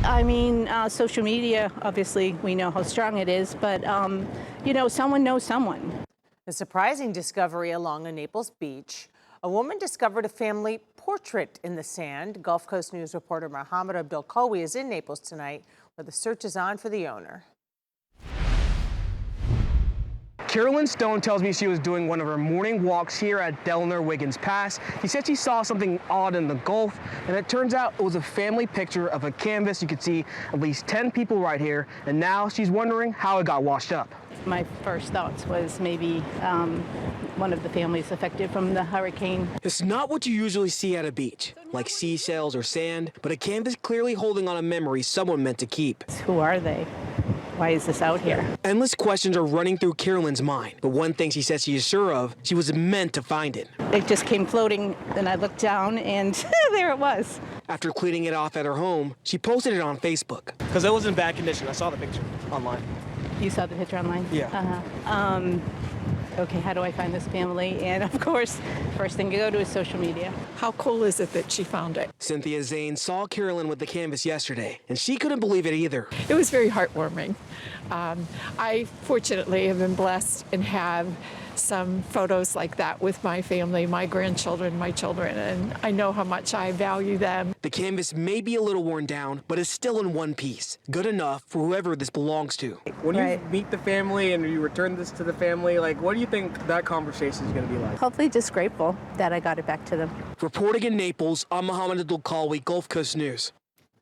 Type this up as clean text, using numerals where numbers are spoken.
I mean, social media, obviously, we know how strong it is, but, you know, someone knows someone. A surprising discovery along a Naples beach. A woman discovered a family portrait in the sand. Gulf Coast News reporter Mohammed Abdul Qawee is in Naples tonight, where the search is on for the owner. Carolyn Stone tells me she was doing one of her morning walks here at Delnor-Wiggins Pass. She said she saw something odd in the Gulf, and it turns out it was a family picture of a canvas. You could see at least 10 people right here, and now she's wondering how it got washed up. My first thoughts was maybe one of the families affected from the hurricane. It's not what you usually see at a beach, like seashells or sand, but a canvas clearly holding on a memory someone meant to keep. Who are they? Why is this out here? Endless questions are running through Carolyn's mind, but one thing she says she is sure of, she was meant to find it. It just came floating, and I looked down, and there it was. After cleaning it off at her home, she posted it on Facebook. Because it was in bad condition. I saw the picture online. You saw the picture online? Yeah. Okay, how do I find this family? And of course, first thing you go to is social media. How cool is it that she found it? Cynthia Zane saw Carolyn with the canvas yesterday, and she couldn't believe it either. It was very heartwarming. I fortunately have been blessed and have some photos like that with my family, my grandchildren, my children, and I know how much I value them. The canvas may be a little worn down, but is still in one piece. Good enough for whoever this belongs to. When you meet the family and you return this to the family, like, what do you think that conversation is going to be like? Hopefully just grateful that I got it back to them. Reporting in Naples, I'm Mohammed Abdul, Qawee, Gulf Coast News.